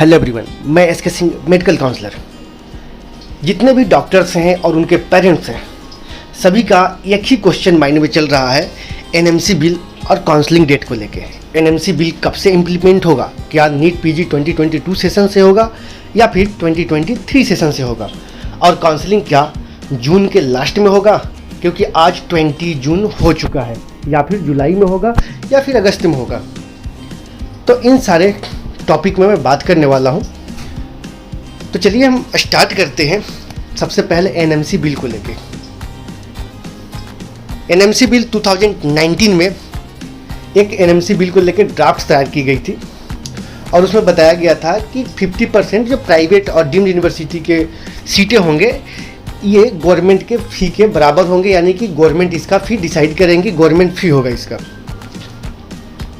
Hello everyone, मैं SK Singh, medical counsellor. जितने भी डॉक्टर्स हैं और उनके पेरेंट्स हैं, सभी का एक ही क्वेश्चन माइंड में चल रहा है एनएमसी बिल और काउंसलिंग डेट को लेके। एनएमसी बिल कब से इम्प्लीमेंट होगा? क्या नीट पीजी 2022 सेशन से होगा या फिर 2023 सेशन से होगा? और काउंसलिंग क्या जून के लास्ट में होगा, क्योंकि आज 20 जून हो चुका है, या फिर जुलाई में होगा या फिर अगस्त में होगा? तो इन सारे टॉपिक में मैं बात करने वाला हूं। तो चलिए हम स्टार्ट करते हैं। सबसे पहले एनएमसी बिल को लेके। एनएमसी बिल 2019 में एक एनएमसी बिल को लेकर ड्राफ्ट तैयार की गई थी और उसमें बताया गया था कि 50% जो प्राइवेट और डीम्ड यूनिवर्सिटी के सीटें होंगे ये गवर्नमेंट के फ़ी के बराबर होंगे, यानी कि गवर्नमेंट इसका फ़ी डिसाइड करेंगी, गवर्नमेंट फ़ी होगा इसका।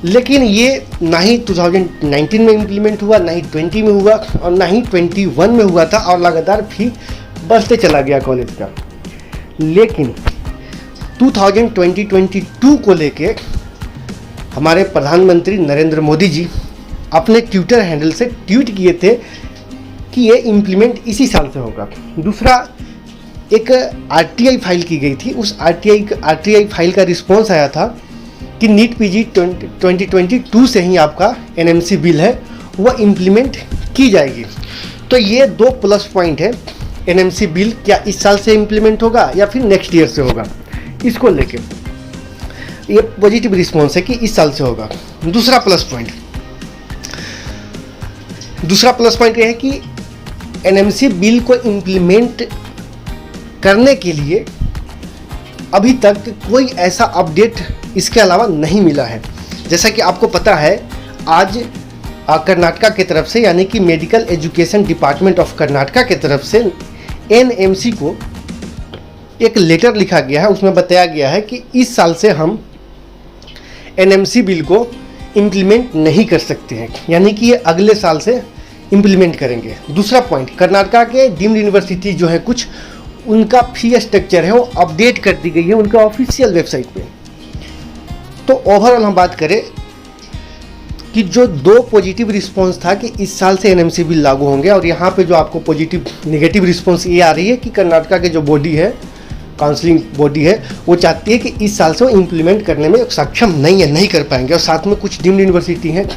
लेकिन ये ना ही 2019 में इम्प्लीमेंट हुआ, ना ही 20 में हुआ और ना ही 21 में हुआ था, और लगातार फी बढ़ते चला गया कॉलेज का। लेकिन 2022 को लेके हमारे प्रधानमंत्री नरेंद्र मोदी जी अपने ट्विटर हैंडल से ट्वीट किए थे कि ये इम्प्लीमेंट इसी साल से होगा। दूसरा, एक आरटीआई फाइल की गई थी, उस आरटीआई फाइल का रिस्पॉन्स आया था कि नीट पीजी 2022 से ही आपका एनएमसी बिल है वह इम्प्लीमेंट की जाएगी। तो ये दो प्लस पॉइंट है। एनएमसी बिल क्या इस साल से इम्प्लीमेंट होगा या फिर नेक्स्ट ईयर से होगा, इसको लेके ये पॉजिटिव रिस्पॉन्स है कि इस साल से होगा। दूसरा प्लस पॉइंट ये है कि एनएमसी बिल को इम्प्लीमेंट करने के लिए अभी तक कोई ऐसा अपडेट इसके अलावा नहीं मिला है। जैसा कि आपको पता है, आज कर्नाटका की तरफ से, यानी कि medical education department of Karnataka की तरफ से एनएमसी को एक लेटर लिखा गया है। उसमें बताया गया है कि इस साल से हम एनएमसी बिल को इम्प्लीमेंट नहीं कर सकते हैं, यानी कि ये अगले साल से इम्प्लीमेंट करेंगे। दूसरा पॉइंट, कर्नाटका के डीम्ड यूनिवर्सिटी जो है कुछ, उनका फी स्ट्रक्चर है वो अपडेट कर दी गई है उनके ऑफिशियल वेबसाइट पे। तो ओवरऑल हम बात करें कि जो दो पॉजिटिव रिस्पांस था कि इस साल से एनएमसी बिल लागू होंगे, और यहाँ पे जो आपको नेगेटिव रिस्पांस ये आ रही है कि कर्नाटका के जो बॉडी है, काउंसलिंग बॉडी है, वो चाहती है कि इस साल से वो इम्प्लीमेंट करने में सक्षम नहीं है, नहीं कर पाएंगे। और साथ में कुछ डीम्ड यूनिवर्सिटी हैं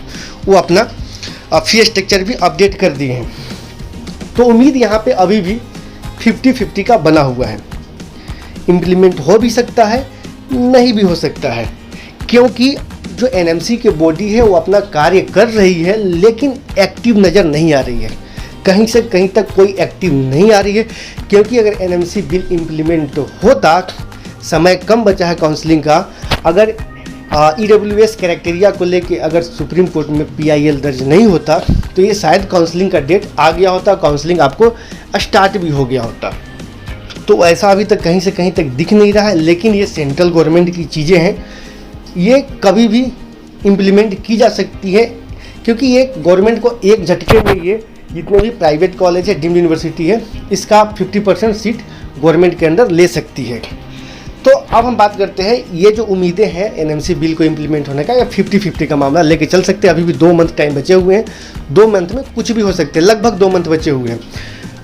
वो अपना फी स्ट्रक्चर भी अपडेट कर दिए हैं। तो उम्मीद यहाँ पे अभी भी 50-50 का बना हुआ है। इम्प्लीमेंट हो भी सकता है, नहीं भी हो सकता है, क्योंकि जो एनएमसी की बॉडी है वो अपना कार्य कर रही है, लेकिन एक्टिव नज़र नहीं आ रही है। कहीं से कहीं तक कोई एक्टिव नहीं आ रही है, क्योंकि अगर एनएमसी बिल इम्प्लीमेंट होता, समय कम बचा है काउंसलिंग का। अगर ईडब्ल्यूएस क्राइटेरिया को लेके अगर सुप्रीम कोर्ट में पीआईएल दर्ज नहीं होता तो ये शायद काउंसलिंग का डेट आ गया होता, काउंसलिंग आपको स्टार्ट भी हो गया होता। तो ऐसा अभी तक कहीं से कहीं तक दिख नहीं रहा है। लेकिन ये सेंट्रल गवर्नमेंट की चीज़ें हैं, ये कभी भी इम्प्लीमेंट की जा सकती है, क्योंकि ये गवर्नमेंट को एक झटके में ये जितने भी प्राइवेट कॉलेज है, डीम्ड यूनिवर्सिटी है, इसका 50% सीट गवर्नमेंट के अंदर ले सकती है। तो अब हम बात करते हैं ये जो उम्मीदें हैं एनएमसी बिल को इम्प्लीमेंट होने का, या 50-50 का मामला लेके चल सकते हैं। अभी भी 2 मंथ टाइम बचे हुए हैं, 2 मंथ में कुछ भी हो सकते हैं, लगभग 2 मंथ बचे हुए हैं।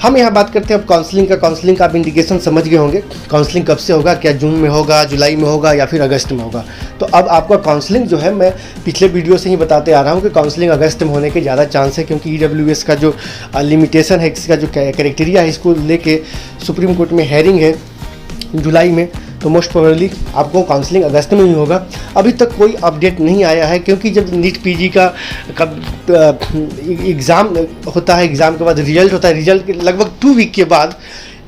हम यहाँ बात करते हैं अब काउंसलिंग का। काउंसलिंग का आप इंडिकेशन समझ गए होंगे, काउंसलिंग कब से होगा, क्या जून में होगा, जुलाई में होगा या फिर अगस्त में होगा। तो अब आपका काउंसलिंग जो है, मैं पिछले वीडियो से ही बताते आ रहा हूँ कि काउंसलिंग अगस्त में होने के ज़्यादा चांस है, क्योंकि ईडब्ल्यूएस का जो लिमिटेशन है, इसका जो क्राइटेरिया है, इसको लेके सुप्रीम कोर्ट में हेयरिंग है जुलाई में। तो मोस्ट प्रोबेबली आपको काउंसलिंग अगस्त में ही होगा। अभी तक कोई अपडेट नहीं आया है, क्योंकि जब नीट पीजी का एग्ज़ाम होता है, एग्ज़ाम के बाद रिजल्ट होता है, रिजल्ट के लगभग 2 वीक के बाद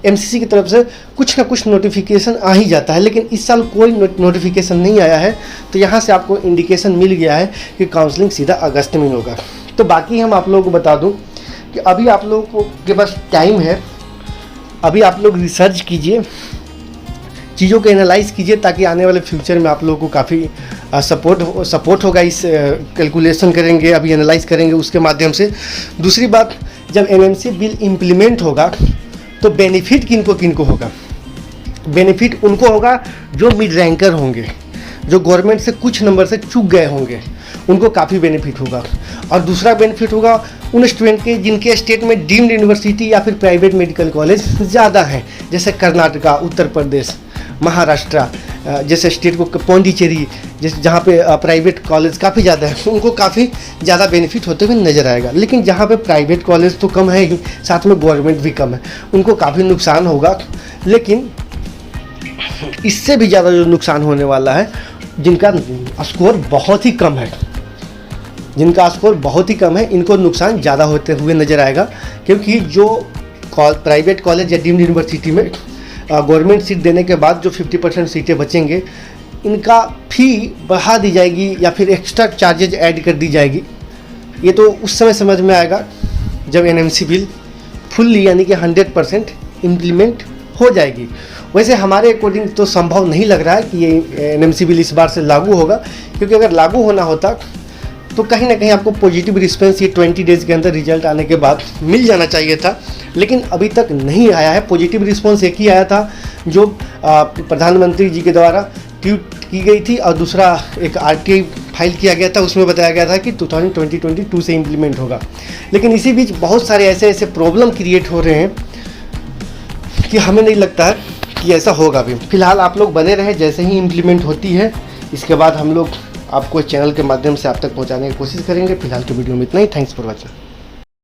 एमसीसी की तरफ से कुछ ना कुछ नोटिफिकेशन आ ही जाता है। लेकिन इस साल कोई नोटिफिकेशन नहीं आया है, तो यहाँ से आपको इंडिकेशन मिल गया है कि काउंसलिंग सीधा अगस्त में ही होगा। तो बाकी हम आप लोगों को बता दूँ कि अभी आप लोगों के पास टाइम है, अभी आप लोग रिसर्च कीजिए, चीज़ों को एनालाइज कीजिए, ताकि आने वाले फ्यूचर में आप लोगों को काफ़ी सपोर्ट होगा। इस कैलकुलेशन करेंगे, अभी एनालाइज करेंगे उसके माध्यम से। दूसरी बात, जब एनएमसी बिल इम्प्लीमेंट होगा तो बेनिफिट किनको होगा? बेनिफिट उनको होगा जो मिड रैंकर होंगे, जो गवर्नमेंट से कुछ नंबर से चूक गए होंगे, उनको काफ़ी बेनिफिट होगा। और दूसरा बेनिफिट होगा उन स्टूडेंट के जिनके स्टेट में डीम्ड यूनिवर्सिटी या फिर प्राइवेट मेडिकल कॉलेज ज़्यादा हैं, जैसे कर्नाटका, उत्तर प्रदेश, महाराष्ट्र जैसे स्टेट को, पौंडीचेरी जैसे जहाँ पे प्राइवेट कॉलेज काफ़ी ज़्यादा है, उनको काफ़ी ज़्यादा बेनिफिट होते हुए नज़र आएगा। लेकिन जहाँ पे प्राइवेट कॉलेज तो कम है ही, साथ में गवर्नमेंट भी कम है, उनको काफ़ी नुकसान होगा। लेकिन इससे भी ज़्यादा जो नुकसान होने वाला है, जिनका स्कोर बहुत ही कम है, जिनका स्कोर बहुत ही कम है, इनको नुकसान ज़्यादा होते हुए नज़र आएगा। क्योंकि जो प्राइवेट कॉलेज या डीम्ड यूनिवर्सिटी में गवर्नमेंट सीट देने के बाद जो 50% सीटें बचेंगे, इनका फ़ी बढ़ा दी जाएगी या फिर एक्स्ट्रा चार्जेज ऐड कर दी जाएगी। ये तो उस समय समझ में आएगा जब एनएमसी बिल फुल्ली यानी कि 100% इम्प्लीमेंट हो जाएगी। वैसे हमारे अकॉर्डिंग तो संभव नहीं लग रहा है कि ये एनएमसी बिल इस बार से लागू होगा, क्योंकि अगर लागू होना होता तो कहीं ना कहीं आपको पॉजिटिव रिस्पॉन्स ये 20 डेज़ के अंदर रिजल्ट आने के बाद मिल जाना चाहिए था, लेकिन अभी तक नहीं आया है। पॉजिटिव रिस्पॉन्स एक ही आया था जो प्रधानमंत्री जी के द्वारा ट्वीट की गई थी, और दूसरा एक आरटीआई फाइल किया गया था, उसमें बताया गया था कि 2022 से इम्प्लीमेंट होगा। लेकिन इसी बीच बहुत सारे ऐसे प्रॉब्लम क्रिएट हो रहे हैं कि हमें नहीं लगता है कि ऐसा होगा अभी। फिलहाल आप लोग बने रहे, जैसे ही इम्प्लीमेंट होती है इसके बाद हम लोग आपको चैनल के माध्यम से आप तक पहुंचाने की कोशिश करेंगे। फिलहाल के वीडियो में इतना ही। Thanks for watching.